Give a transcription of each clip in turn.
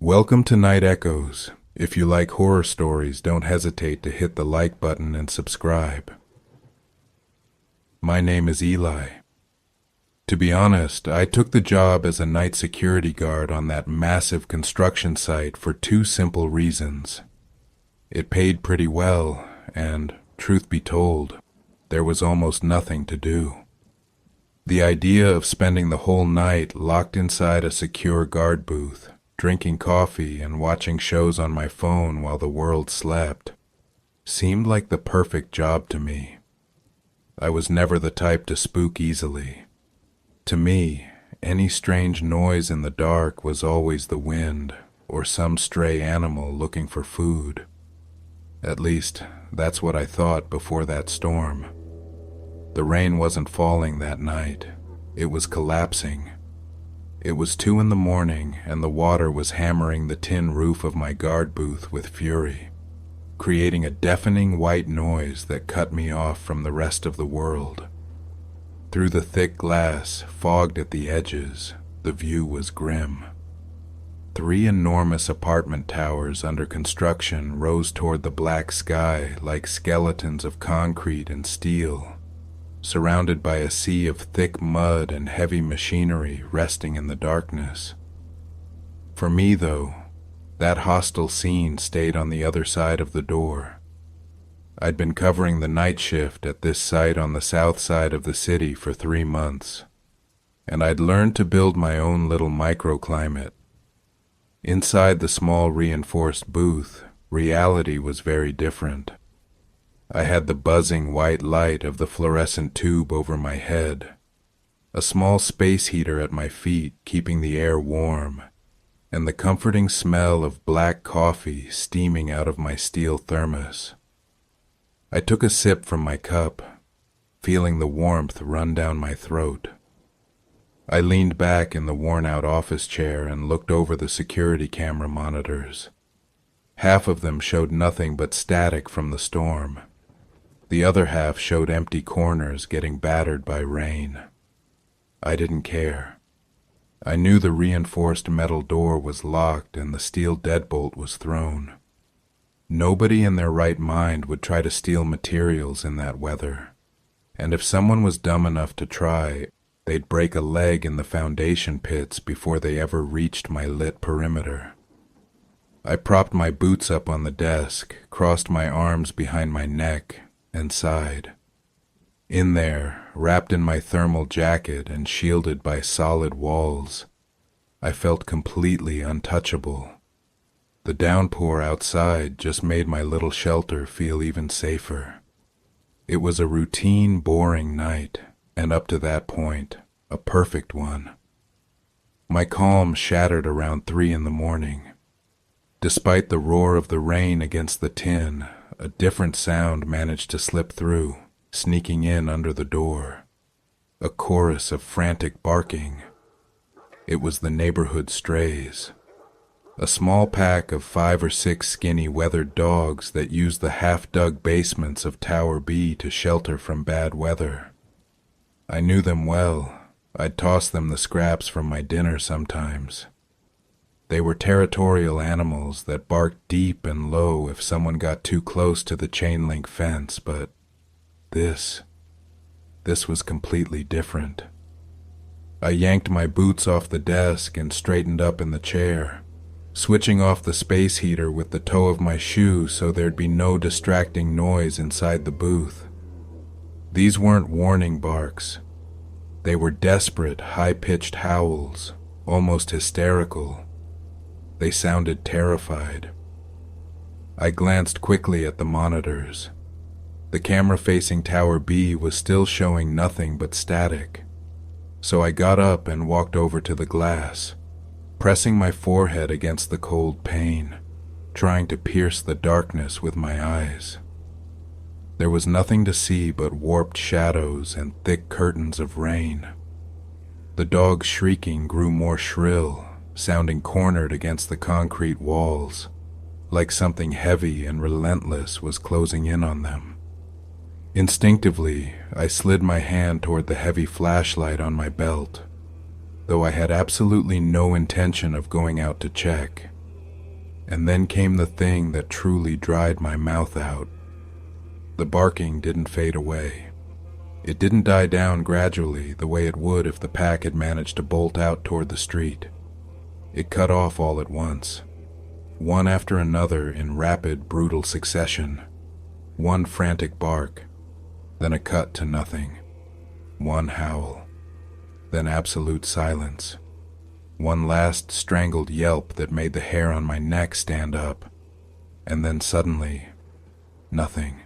Welcome to Night Echoes. If you like horror stories, don't hesitate to hit the like button and subscribe. My name is Eli. To be honest, I took the job as a night security guard on that massive construction site for two simple reasons. It paid pretty well, and, truth be told, there was almost nothing to do. The idea of spending the whole night locked inside a secure guard booth, drinking coffee and watching shows on my phone while the world slept, seemed like the perfect job to me. I was never the type to spook easily. To me, any strange noise in the dark was always the wind or some stray animal looking for food. At least, that's what I thought before that storm. The rain wasn't falling that night. It was collapsing. It was 2 a.m, and the water was hammering the tin roof of my guard booth with fury, creating a deafening white noise that cut me off from the rest of the world. Through the thick glass, fogged at the edges, the view was grim. 3 enormous apartment towers under construction rose toward the black sky like skeletons of concrete and steel, surrounded by a sea of thick mud and heavy machinery resting in the darkness. For me, though, that hostile scene stayed on the other side of the door. I'd been covering the night shift at this site on the south side of the city for 3 months, and I'd learned to build my own little microclimate. Inside the small reinforced booth, reality was very different. I had the buzzing white light of the fluorescent tube over my head, a small space heater at my feet keeping the air warm, and the comforting smell of black coffee steaming out of my steel thermos. I took a sip from my cup, feeling the warmth run down my throat. I leaned back in the worn-out office chair and looked over the security camera monitors. Half of them showed nothing but static from the storm. The other half showed empty corners getting battered by rain. I didn't care. I knew the reinforced metal door was locked and the steel deadbolt was thrown. Nobody in their right mind would try to steal materials in that weather, and if someone was dumb enough to try, they'd break a leg in the foundation pits before they ever reached my lit perimeter. I propped my boots up on the desk, crossed my arms behind my neck, and sighed. In there, wrapped in my thermal jacket and shielded by solid walls, I felt completely untouchable. The downpour outside just made my little shelter feel even safer. It was a routine, boring night, and up to that point, a perfect one. My calm shattered around 3 a.m. Despite the roar of the rain against the tin, a different sound managed to slip through, sneaking in under the door. A chorus of frantic barking. It was the neighborhood strays. A small pack of 5 or 6 skinny weathered dogs that used the half-dug basements of Tower B to shelter from bad weather. I knew them well. I'd toss them the scraps from my dinner sometimes. They were territorial animals that barked deep and low if someone got too close to the chain-link fence, but this was completely different. I yanked my boots off the desk and straightened up in the chair, switching off the space heater with the toe of my shoe so there'd be no distracting noise inside the booth. These weren't warning barks. They were desperate, high-pitched howls, almost hysterical. They sounded terrified. I glanced quickly at the monitors. The camera facing Tower B was still showing nothing but static, so I got up and walked over to the glass, pressing my forehead against the cold pane, trying to pierce the darkness with my eyes. There was nothing to see but warped shadows and thick curtains of rain. The dog's shrieking grew more shrill, sounding cornered against the concrete walls, like something heavy and relentless was closing in on them. Instinctively, I slid my hand toward the heavy flashlight on my belt, though I had absolutely no intention of going out to check. And then came the thing that truly dried my mouth out. The barking didn't fade away. It didn't die down gradually the way it would if the pack had managed to bolt out toward the street. It cut off all at once, one after another in rapid, brutal succession. One frantic bark, then a cut to nothing. One howl, then absolute silence. One last strangled yelp that made the hair on my neck stand up. And then suddenly, nothing.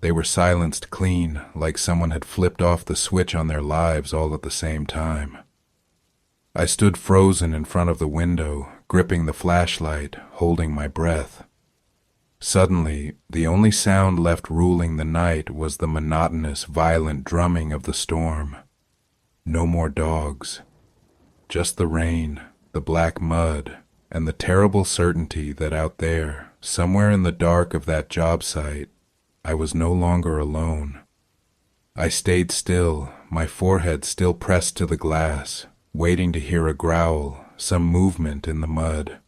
They were silenced clean, like someone had flipped off the switch on their lives all at the same time. I stood frozen in front of the window, gripping the flashlight, holding my breath. Suddenly, the only sound left ruling the night was the monotonous, violent drumming of the storm. No more dogs. Just the rain, the black mud, and the terrible certainty that out there, somewhere in the dark of that job site, I was no longer alone. I stayed still, my forehead still pressed to the glass, waiting to hear a growl, some movement in the mud.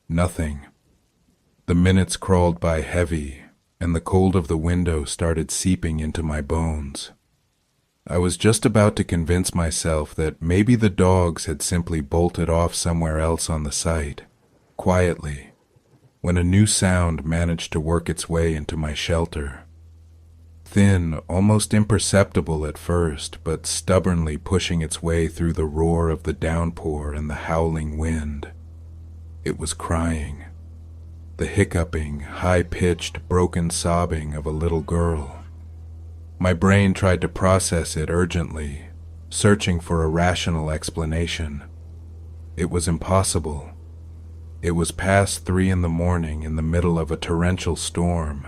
Nothing. The minutes crawled by heavy, and the cold of the window started seeping into my bones. I was just about to convince myself that maybe the dogs had simply bolted off somewhere else on the site, quietly, when a new sound managed to work its way into my shelter. Thin, almost imperceptible at first, but stubbornly pushing its way through the roar of the downpour and the howling wind. It was crying. The hiccuping, high-pitched, broken sobbing of a little girl. My brain tried to process it urgently, searching for a rational explanation. It was impossible. It was past 3 in the morning in the middle of a torrential storm,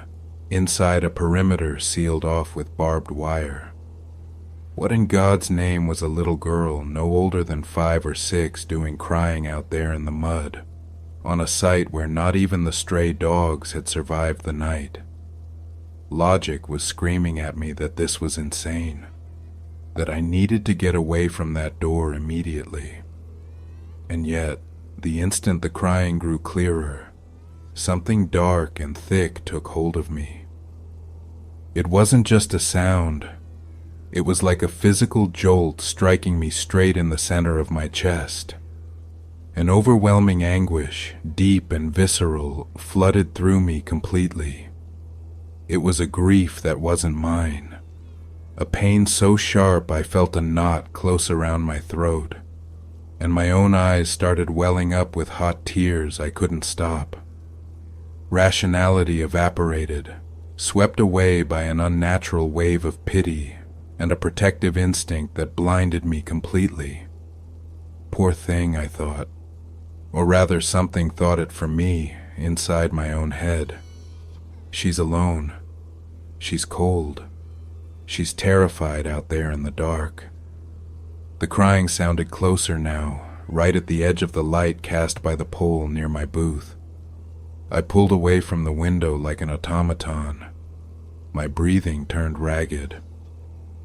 inside a perimeter sealed off with barbed wire. What in God's name was a little girl no older than 5 or 6 doing crying out there in the mud, on a site where not even the stray dogs had survived the night? Logic was screaming at me that this was insane, that I needed to get away from that door immediately. And yet, the instant the crying grew clearer, something dark and thick took hold of me. It wasn't just a sound. It was like a physical jolt striking me straight in the center of my chest. An overwhelming anguish, deep and visceral, flooded through me completely. It was a grief that wasn't mine, a pain so sharp I felt a knot close around my throat, and my own eyes started welling up with hot tears I couldn't stop. Rationality evaporated, swept away by an unnatural wave of pity and a protective instinct that blinded me completely. Poor thing, I thought, or rather something thought it for me inside my own head. She's alone. She's cold. She's terrified out there in the dark. The crying sounded closer now, right at the edge of the light cast by the pole near my booth. I pulled away from the window like an automaton. My breathing turned ragged.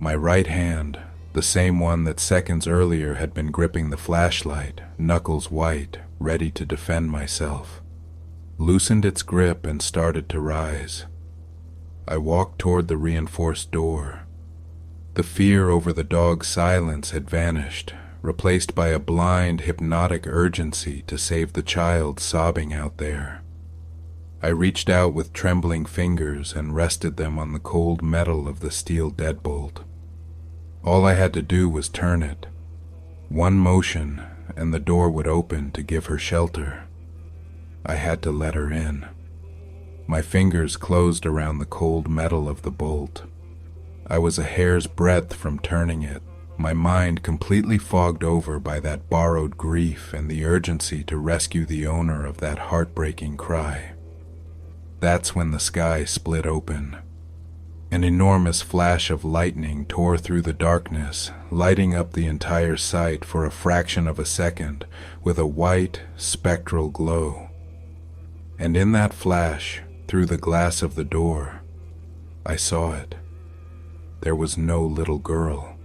My right hand, the same one that seconds earlier had been gripping the flashlight, knuckles white, ready to defend myself, loosened its grip and started to rise. I walked toward the reinforced door. The fear over the dog's silence had vanished, replaced by a blind, hypnotic urgency to save the child sobbing out there. I reached out with trembling fingers and rested them on the cold metal of the steel deadbolt. All I had to do was turn it. One motion, and the door would open to give her shelter. I had to let her in. My fingers closed around the cold metal of the bolt. I was a hair's breadth from turning it, my mind completely fogged over by that borrowed grief and the urgency to rescue the owner of that heartbreaking cry. That's when the sky split open. An enormous flash of lightning tore through the darkness, lighting up the entire site for a fraction of a second with a white, spectral glow. And in that flash, through the glass of the door, I saw it. There was no little girl.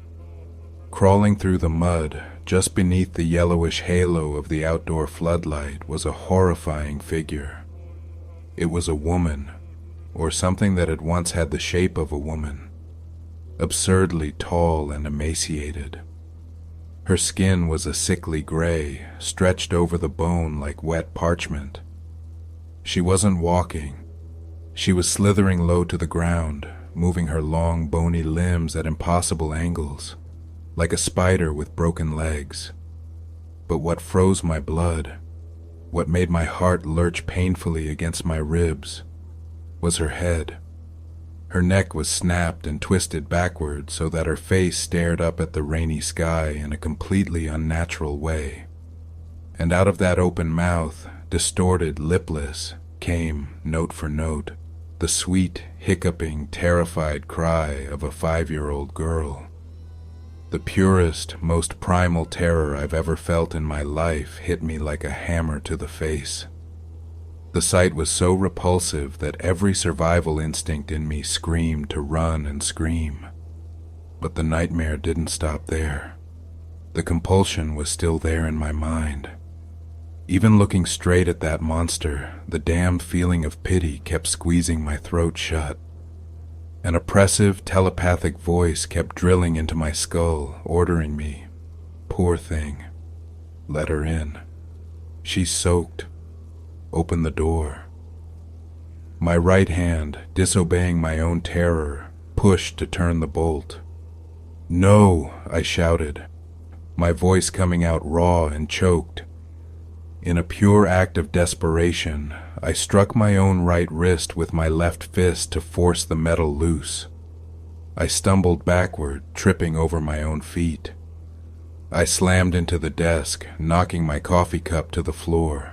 Crawling through the mud, just beneath the yellowish halo of the outdoor floodlight, was a horrifying figure. It was a woman, or something that had once had the shape of a woman, absurdly tall and emaciated. Her skin was a sickly gray, stretched over the bone like wet parchment. She wasn't walking. She was slithering low to the ground, moving her long, bony limbs at impossible angles, like a spider with broken legs. But what froze my blood, what made my heart lurch painfully against my ribs, was her head. Her neck was snapped and twisted backward so that her face stared up at the rainy sky in a completely unnatural way. And out of that open mouth, distorted, lipless, came, note for note, the sweet, hiccuping, terrified cry of a 5-year-old girl. The purest, most primal terror I've ever felt in my life hit me like a hammer to the face. The sight was so repulsive that every survival instinct in me screamed to run and scream. But the nightmare didn't stop there. The compulsion was still there in my mind. Even looking straight at that monster, the damned feeling of pity kept squeezing my throat shut. An oppressive, telepathic voice kept drilling into my skull, ordering me, "Poor thing, let her in. She's soaked. Open the door." My right hand, disobeying my own terror, pushed to turn the bolt. "No," I shouted, my voice coming out raw and choked. In a pure act of desperation, I struck my own right wrist with my left fist to force the metal loose. I stumbled backward, tripping over my own feet. I slammed into the desk, knocking my coffee cup to the floor.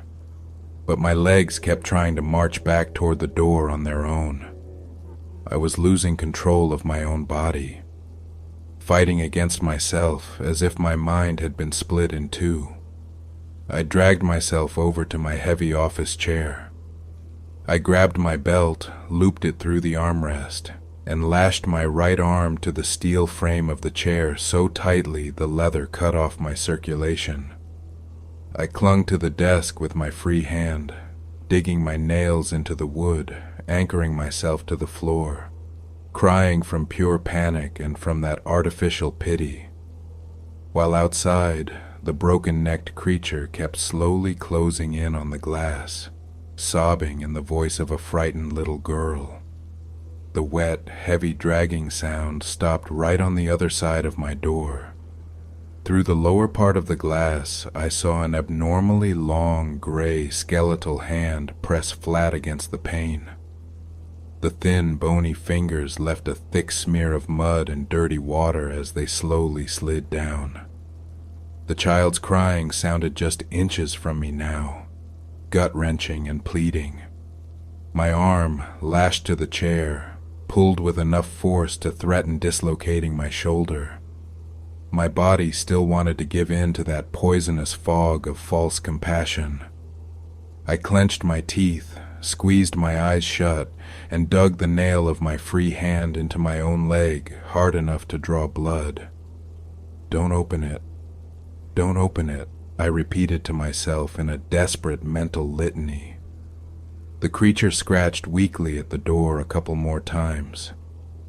But my legs kept trying to march back toward the door on their own. I was losing control of my own body, fighting against myself as if my mind had been split in two. I dragged myself over to my heavy office chair. I grabbed my belt, looped it through the armrest, and lashed my right arm to the steel frame of the chair so tightly the leather cut off my circulation. I clung to the desk with my free hand, digging my nails into the wood, anchoring myself to the floor, crying from pure panic and from that artificial pity. While outside, the broken-necked creature kept slowly closing in on the glass, sobbing in the voice of a frightened little girl. The wet, heavy dragging sound stopped right on the other side of my door. Through the lower part of the glass, I saw an abnormally long, gray, skeletal hand press flat against the pane. The thin, bony fingers left a thick smear of mud and dirty water as they slowly slid down. The child's crying sounded just inches from me now, gut-wrenching and pleading. My arm, lashed to the chair, pulled with enough force to threaten dislocating my shoulder. My body still wanted to give in to that poisonous fog of false compassion. I clenched my teeth, squeezed my eyes shut, and dug the nail of my free hand into my own leg hard enough to draw blood. "Don't open it. Don't open it," I repeated to myself in a desperate mental litany. The creature scratched weakly at the door a couple more times,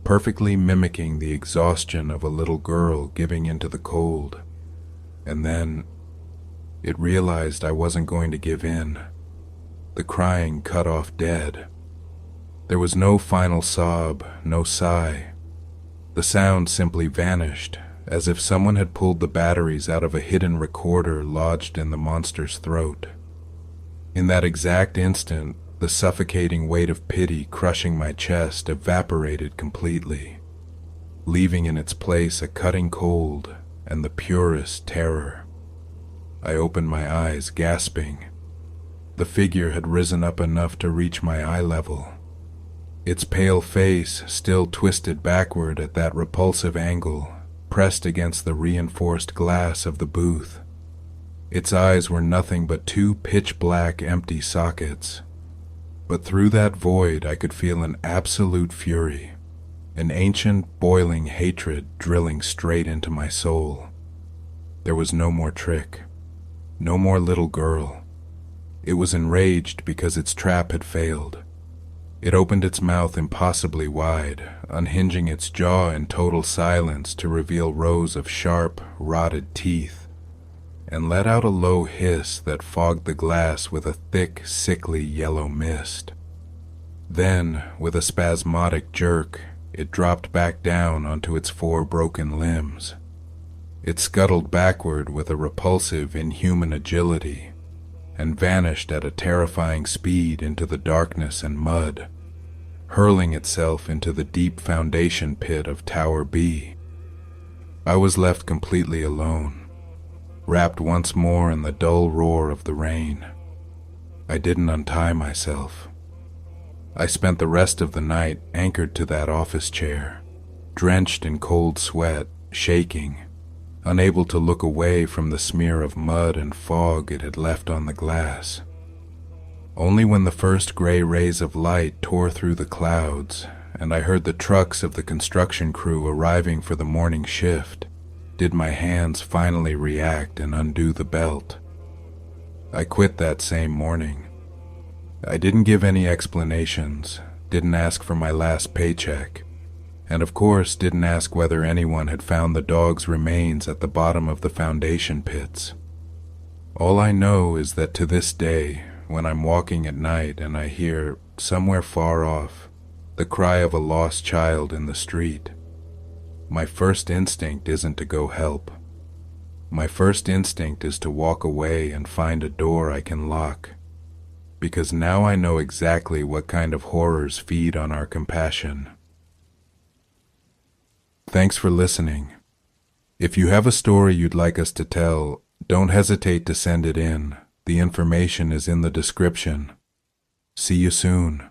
perfectly mimicking the exhaustion of a little girl giving into the cold. And then it realized I wasn't going to give in. The crying cut off dead. There was no final sob, no sigh. The sound simply vanished, as if someone had pulled the batteries out of a hidden recorder lodged in the monster's throat. In that exact instant, the suffocating weight of pity crushing my chest evaporated completely, leaving in its place a cutting cold and the purest terror. I opened my eyes, gasping. The figure had risen up enough to reach my eye level. Its pale face, still twisted backward at that repulsive angle, pressed against the reinforced glass of the booth. Its eyes were nothing but two pitch-black empty sockets. But through that void I could feel an absolute fury, an ancient, boiling hatred drilling straight into my soul. There was no more trick, no more little girl. It was enraged because its trap had failed. It opened its mouth impossibly wide, unhinging its jaw in total silence to reveal rows of sharp, rotted teeth, and let out a low hiss that fogged the glass with a thick, sickly yellow mist. Then, with a spasmodic jerk, it dropped back down onto its 4 broken limbs. It scuttled backward with a repulsive, inhuman agility, and vanished at a terrifying speed into the darkness and mud, hurling itself into the deep foundation pit of Tower B. I was left completely alone, wrapped once more in the dull roar of the rain. I didn't untie myself. I spent the rest of the night anchored to that office chair, drenched in cold sweat, shaking, unable to look away from the smear of mud and fog it had left on the glass. Only when the first gray rays of light tore through the clouds, and I heard the trucks of the construction crew arriving for the morning shift, did my hands finally react and undo the belt. I quit that same morning. I didn't give any explanations, didn't ask for my last paycheck, and of course didn't ask whether anyone had found the dog's remains at the bottom of the foundation pits. All I know is that to this day, when I'm walking at night and I hear, somewhere far off, the cry of a lost child in the street, my first instinct isn't to go help. My first instinct is to walk away and find a door I can lock, because now I know exactly what kind of horrors feed on our compassion. Thanks for listening. If you have a story you'd like us to tell, don't hesitate to send it in. The information is in the description. See you soon.